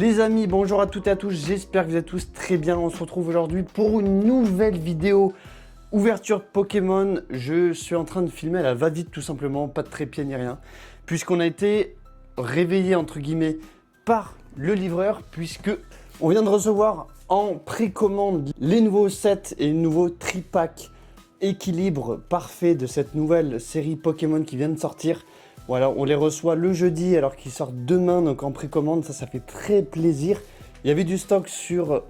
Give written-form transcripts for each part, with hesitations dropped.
Les amis, bonjour à toutes et à tous, j'espère que vous êtes tous très bien. On se retrouve aujourd'hui pour une nouvelle vidéo ouverture de Pokémon. Je suis en train de filmer à la va-vite tout simplement, pas de trépied ni rien, puisqu'on a été réveillé entre guillemets par le livreur, puisque on vient de recevoir en précommande les nouveaux sets et les nouveaux tri-packs équilibre parfait de cette nouvelle série Pokémon qui vient de sortir. Voilà, on les reçoit le jeudi alors qu'ils sortent demain, donc en précommande, ça fait très plaisir. Il y avait du stock sur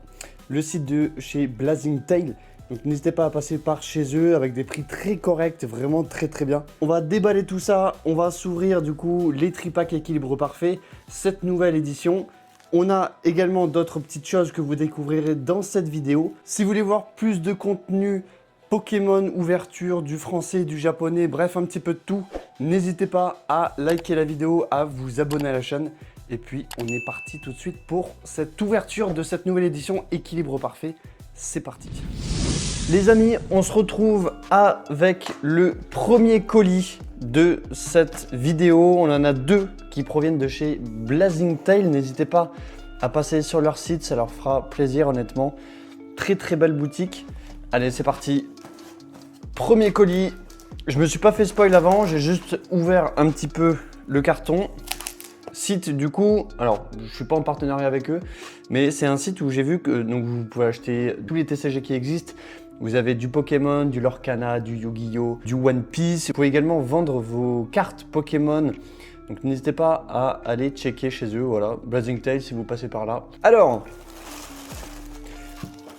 le site de chez Blazing Tail, donc n'hésitez pas à passer par chez eux avec des prix très corrects, vraiment très bien. On va déballer tout ça, on va s'ouvrir du coup les tri-packs équilibre parfait, cette nouvelle édition. On a également d'autres petites choses que vous découvrirez dans cette vidéo. Si vous voulez voir plus de contenu Pokémon, ouverture, du français, du japonais, bref un petit peu de tout, n'hésitez pas à liker la vidéo, à vous abonner à la chaîne. Et puis on est parti tout de suite pour cette ouverture de cette nouvelle édition équilibre parfait. C'est parti. Les amis, on se retrouve avec le premier colis de cette vidéo. On en a deux qui proviennent de chez Blazing Tail. N'hésitez pas à passer sur leur site, ça leur fera plaisir honnêtement. Très belle boutique. Allez, c'est parti. Premier colis. Je me suis pas fait spoil avant, j'ai juste ouvert un petit peu le carton. Site du coup, alors je suis pas en partenariat avec eux, mais c'est un site où j'ai vu que donc vous pouvez acheter tous les TCG qui existent. Vous avez du Pokémon, du Lorcana, du Yu-Gi-Oh, du One Piece. Vous pouvez également vendre vos cartes Pokémon. Donc n'hésitez pas à aller checker chez eux, voilà. Blazing Tail si vous passez par là. Alors,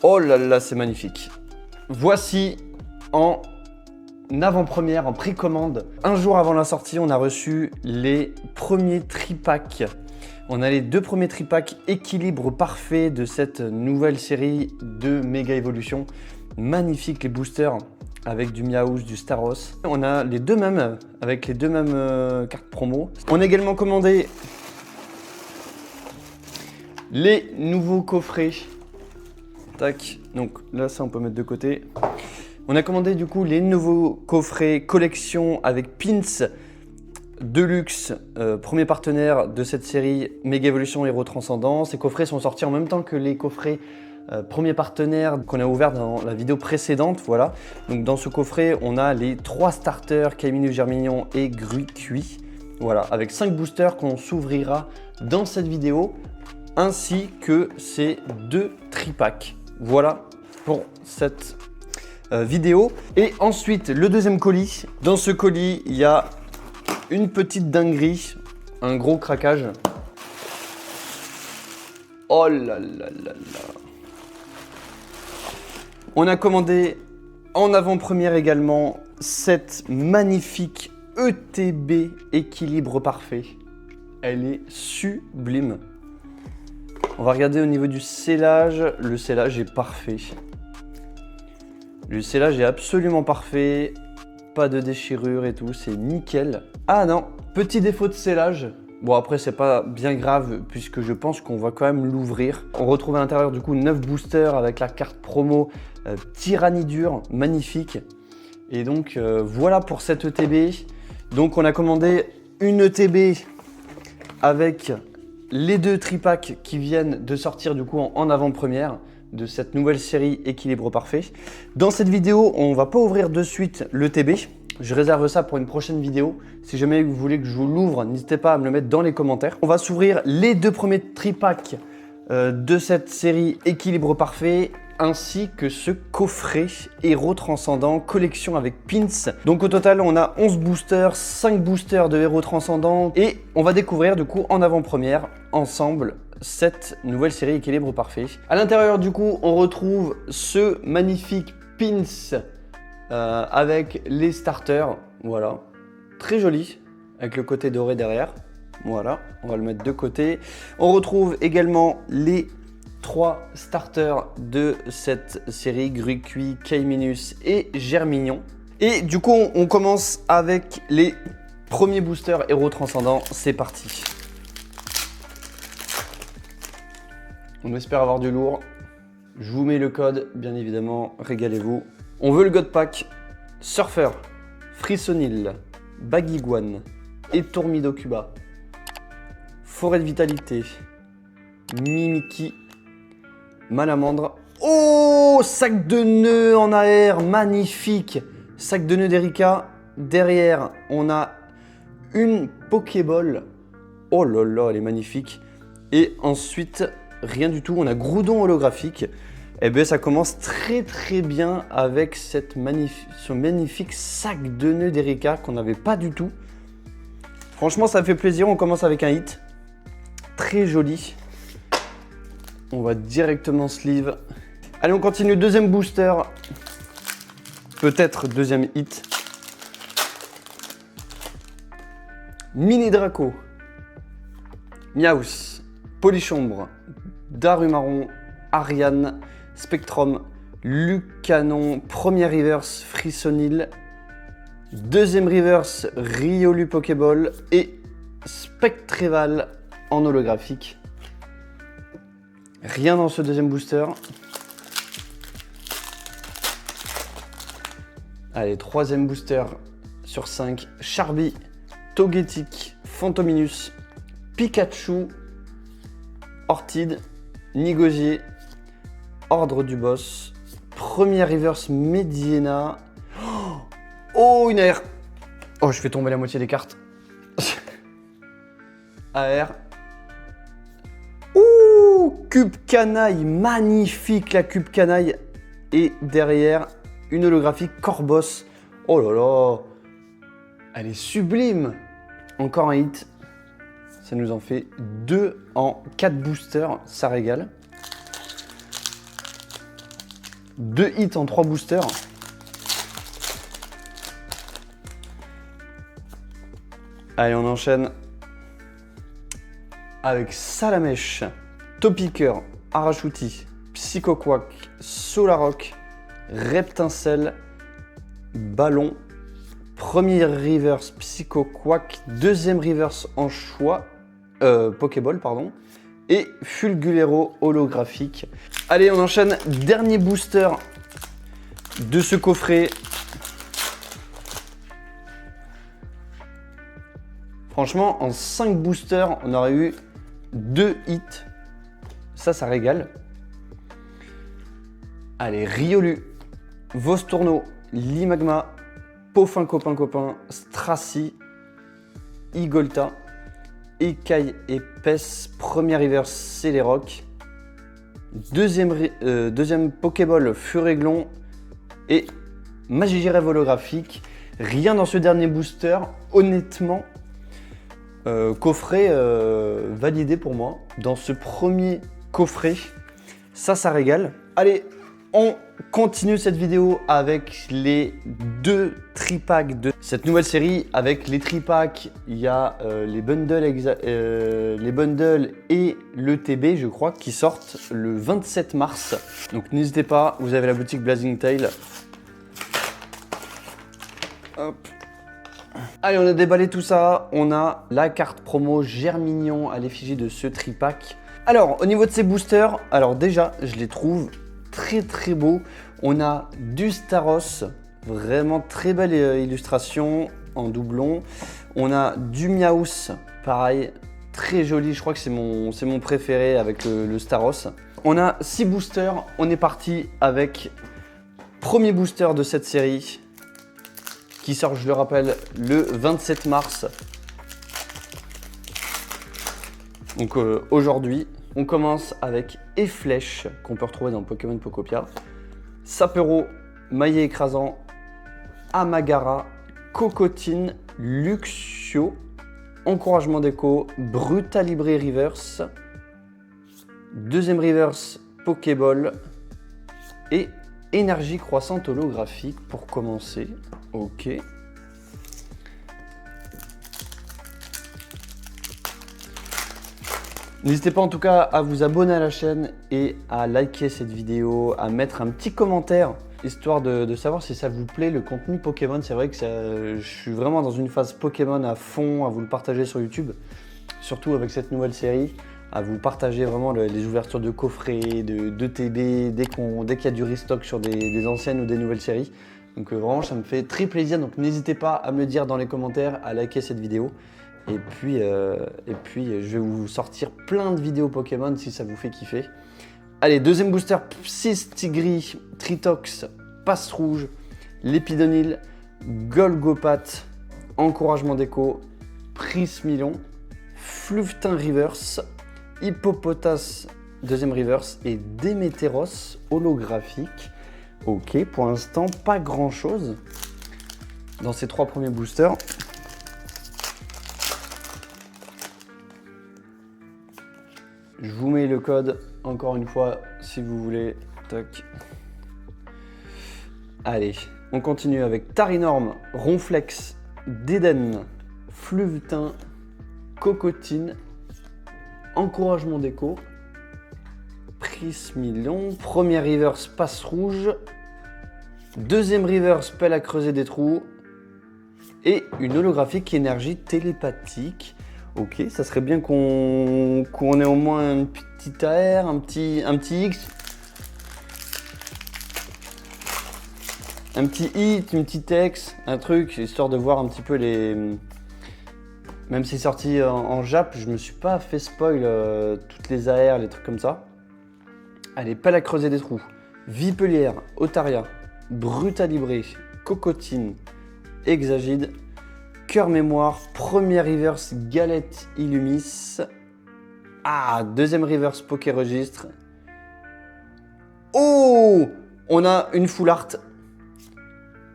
oh là là, c'est magnifique. Voici en avant-première, en précommande. Un jour avant la sortie, on a reçu les premiers tri-packs. On a les deux premiers tri-packs équilibre parfait de cette nouvelle série de Méga Evolution. Magnifique les boosters avec du Miaouz, du Staros. On a les deux mêmes avec les deux mêmes cartes promo. On a également commandé les nouveaux coffrets. Tac, donc là ça on peut mettre de côté. On a commandé du coup les nouveaux coffrets collection avec pins Deluxe, premier partenaire de cette série Méga Evolution Héros Transcendant. Ces coffrets sont sortis en même temps que les coffrets premier partenaire qu'on a ouvert dans la vidéo précédente. Voilà. Donc dans ce coffret, on a les 3 starters Caiminus, Germignon et Gruicui. Voilà, avec 5 boosters qu'on s'ouvrira dans cette vidéo, ainsi que ces 2 tri-packs. Voilà pour cette vidéo. Et ensuite, le deuxième colis. Dans ce colis, il y a une petite dinguerie, un gros craquage. Oh là là là là. On a commandé en avant-première également cette magnifique ETB équilibre parfait. Elle est sublime. On va regarder au niveau du scellage. Le scellage est parfait. Le scellage est absolument parfait. Pas de déchirure et tout, c'est nickel. Ah non, petit défaut de scellage. Bon après c'est pas bien grave puisque je pense qu'on va quand même l'ouvrir. On retrouve à l'intérieur du coup 9 boosters avec la carte promo Tyrannidure, magnifique. Et donc voilà pour cette ETB. Donc on a commandé une ETB avec les 2 tri-packs qui viennent de sortir du coup en avant-première de cette nouvelle série équilibre parfait. Dans cette vidéo, on va pas ouvrir de suite l'ETB. Je réserve ça pour une prochaine vidéo. Si jamais vous voulez que je vous l'ouvre, n'hésitez pas à me le mettre dans les commentaires. On va s'ouvrir les 2 premiers tri-packs de cette série équilibre parfait, ainsi que ce coffret Héros Transcendant collection avec pins. Donc au total, on a 11 boosters, 5 boosters de Héros Transcendant et on va découvrir du coup en avant-première ensemble cette nouvelle série équilibre parfait. À l'intérieur du coup, on retrouve ce magnifique pins avec les starters, voilà, très joli, avec le côté doré derrière, voilà, on va le mettre de côté. On retrouve également les 3 starters de cette série, Gruicui, Caiminus et Germignon. Et du coup, on commence avec les premiers boosters Héros Transcendant, c'est parti. On espère avoir du lourd. Je vous mets le code, bien évidemment, régalez-vous. On veut le God Pack Surfer, Frissonil, Baguiguane, Étourmido Cuba, Forêt de Vitalité, Mimikyu, Malamandre. Oh, sac de nœuds en AR, magnifique. Sac de nœuds d'Erika. Derrière, on a une Pokéball. Oh là là, elle est magnifique. Et ensuite, rien du tout, on a Groudon holographique. Et bien ça commence très très bien avec ce magnifique sac de nœuds d'Erika qu'on n'avait pas du tout. Franchement, ça fait plaisir, on commence avec un hit. Très joli. On va directement sleeve. Allez, on continue, deuxième booster. Peut-être deuxième hit. Mini Draco. Miaus. Polychambre. Darumaron. Ariane. Spectrum. Lucanon. Premier reverse. Frissonil. Deuxième reverse. Riolu Pokéball. Et Spectreval en holographique. Rien dans ce deuxième booster. Allez, troisième booster sur 5. Charby, Togetic, Fantominus, Pikachu, Ortide, Nigosier, Ordre du Boss, Premier reverse Mediena. Oh, une AR. Oh, je fais tomber la moitié des cartes. AR. Ouh, Cube Canaille, magnifique la Cube Canaille. Et derrière, une holographique Corboss. Oh là là, elle est sublime. Encore un hit. Ça nous en fait 2 en 4 boosters, ça régale. 2 hits en 3 boosters. Allez, on enchaîne avec Salamèche, Topiqueur, Arachuti, Psychoquack, Solarock, Reptincelle, Ballon, premier reverse Psychoquack, deuxième reverse en choix, Pokéball, pardon, et Fulgulero holographique. Allez, on enchaîne, dernier booster de ce coffret. Franchement, en 5 boosters, on aurait eu 2 hits. Ça régale. Allez, Riolu, Vostourno, Limagma, Poffin Copain, Stracy, Igolta, Écaille et Pes, premier reverse Celerock, deuxième Pokéball Furéglon et Magirève holographique. Rien dans ce dernier booster, honnêtement. Coffret validé pour moi. Dans ce premier coffret, ça régale. Allez, on continue cette vidéo avec les 2 tripacks de cette nouvelle série. Avec les tripacks, il y a les bundles et le TB, je crois, qui sortent le 27 mars. Donc n'hésitez pas, vous avez la boutique Blazing Tail. Hop. Allez, on a déballé tout ça. On a la carte promo Germignon à l'effigie de ce tripack. Alors, au niveau de ces boosters, alors déjà, je les trouve très très beaux. On a du Staros, vraiment très belle illustration en doublon. On a du Miaus, pareil, très joli. Je crois que c'est mon préféré avec le Staros. On a 6 boosters. On est parti avec premier booster de cette série, qui sort, je le rappelle, le 27 mars. Donc aujourd'hui, on commence avec Efflèche, qu'on peut retrouver dans Pokémon Pocopia, Sapero, Maillet écrasant, Amagara, Cocotine, Luxio, Encouragement d'écho, Brutalibré Reverse, deuxième Reverse Pokéball et Énergie croissante holographique pour commencer. Ok. N'hésitez pas en tout cas à vous abonner à la chaîne et à liker cette vidéo, à mettre un petit commentaire, histoire de savoir si ça vous plaît le contenu Pokémon. C'est vrai que je suis vraiment dans une phase Pokémon à fond, à vous le partager sur YouTube, surtout avec cette nouvelle série, à vous partager vraiment les ouvertures de coffrets, de TB, dès qu'il y a du restock sur des anciennes ou des nouvelles séries. Donc vraiment, ça me fait très plaisir. Donc n'hésitez pas à me le dire dans les commentaires, à liker cette vidéo. Et puis, je vais vous sortir plein de vidéos Pokémon si ça vous fait kiffer. Allez, deuxième booster, Psystigris, Tritox, Passe Rouge, Lépidonil, Golgopat, Encouragement d'écho, Prismilon, Fluftin Reverse, Hippopotas, deuxième Reverse, et Démétéros, holographique. Ok, pour l'instant, pas grand chose dans ces 3 premiers boosters. Je vous mets le code, encore une fois, si vous voulez. Toc. Allez, on continue avec Tarinorm, Ronflex, Déden, Fluvetin, Cocotine, Encouragement d'écho, Prismilon, premier reverse Passe Rouge, deuxième reverse Pelle à creuser des trous, et une holographique énergie télépathique. Ok, ça serait bien qu'on ait au moins une petite AR, un petit X, un petit hit, une petite X, un truc, histoire de voir un petit peu les... Même si c'est sorti en Jap, je me suis pas fait spoil toutes les AR, les trucs comme ça. Allez, Pelle à creuser des trous, Vipelière, Otaria, Brutalibré, Cocotine, Exagide, Cœur Mémoire, premier reverse Galette Illumis. Ah, deuxième reverse Pokéregistre. Oh, on a une full art.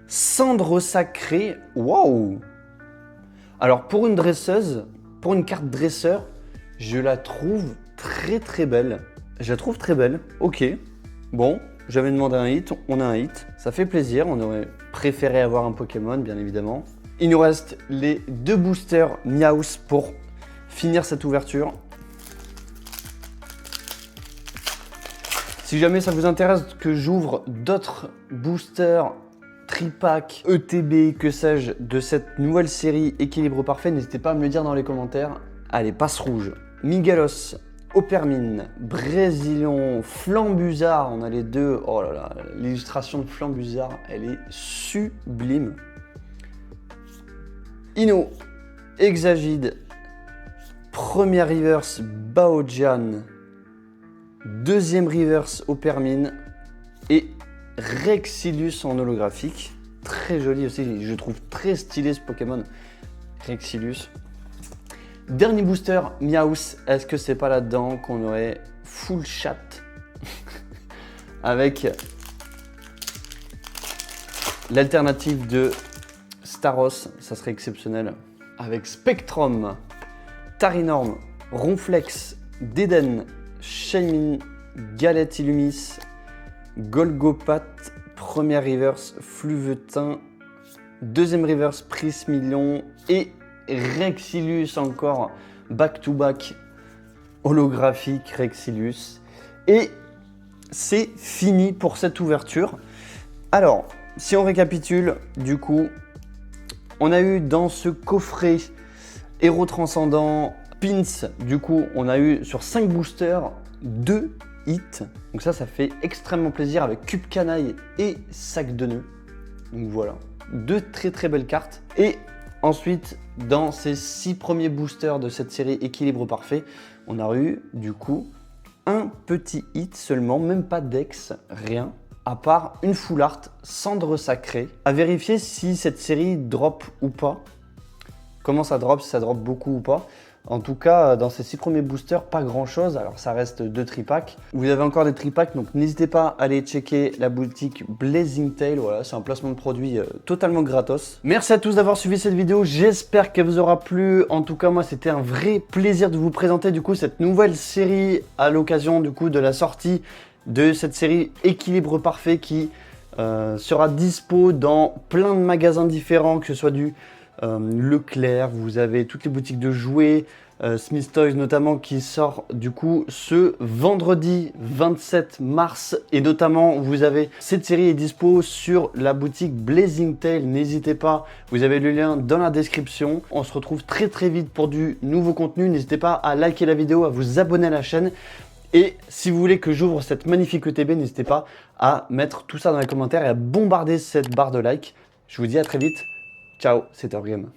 Cendre Sacrée, waouh. Alors pour une dresseuse, pour une carte dresseur, je la trouve très belle. Je la trouve très belle, ok. Bon, j'avais demandé un hit, on a un hit. Ça fait plaisir, on aurait préféré avoir un Pokémon, bien évidemment. Il nous reste les 2 boosters Meowth pour finir cette ouverture. Si jamais ça vous intéresse que j'ouvre d'autres boosters, tripack, ETB, que sais-je, de cette nouvelle série Équilibre Parfait, n'hésitez pas à me le dire dans les commentaires. Allez, Passe Rouge, Migalos, Opermine, Brésilion, Flambuzard, on a les 2. Oh là là, l'illustration de Flambuzard, elle est sublime. Ino, Exagide, première reverse Baojan, deuxième reverse Opermine et Rexilus en holographique. Très joli aussi, je trouve très stylé ce Pokémon, Rexilus. Dernier booster Meowth, est-ce que c'est pas là-dedans qu'on aurait full chat avec l'alternative de Staros, ça serait exceptionnel. Avec Spectrum, Tarinorm, Ronflex, Déden, Shaymin, Galette Illumis, Golgopat, première reverse Fluvetin, deuxième reverse Prismilon et Rexilus encore back to back holographique Rexilus. Et c'est fini pour cette ouverture. Alors, si on récapitule, du coup, on a eu dans ce coffret Héros Transcendant, Pins, du coup, on a eu sur 5 boosters 2 hits. Donc ça fait extrêmement plaisir avec Cube Canaille et Sac de Nœuds. Donc voilà, 2 très belles cartes. Et ensuite, dans ces 6 premiers boosters de cette série Équilibre Parfait, on a eu du coup un petit hit seulement, même pas d'ex, rien. À part une full art Cendre Sacrée. À vérifier si cette série drop ou pas. Comment ça drop, si ça drop beaucoup ou pas. En tout cas, dans ces 6 premiers boosters, pas grand chose. Alors ça reste 2 tripacks. Vous avez encore des tripacks, donc n'hésitez pas à aller checker la boutique Blazing Tail. Voilà, c'est un placement de produit totalement gratos. Merci à tous d'avoir suivi cette vidéo. J'espère qu'elle vous aura plu. En tout cas, moi, c'était un vrai plaisir de vous présenter du coup cette nouvelle série à l'occasion du coup de la sortie de cette série Équilibre Parfait qui sera dispo dans plein de magasins différents, que ce soit du Leclerc, vous avez toutes les boutiques de jouets, Smith Toys notamment qui sort du coup ce vendredi 27 mars, et notamment vous avez cette série est dispo sur la boutique Blazing Tail, n'hésitez pas, vous avez le lien dans la description. On se retrouve très vite pour du nouveau contenu, n'hésitez pas à liker la vidéo, à vous abonner à la chaîne. Et si vous voulez que j'ouvre cette magnifique ETB, n'hésitez pas à mettre tout ça dans les commentaires et à bombarder cette barre de like. Je vous dis à très vite. Ciao, c'était Orgame.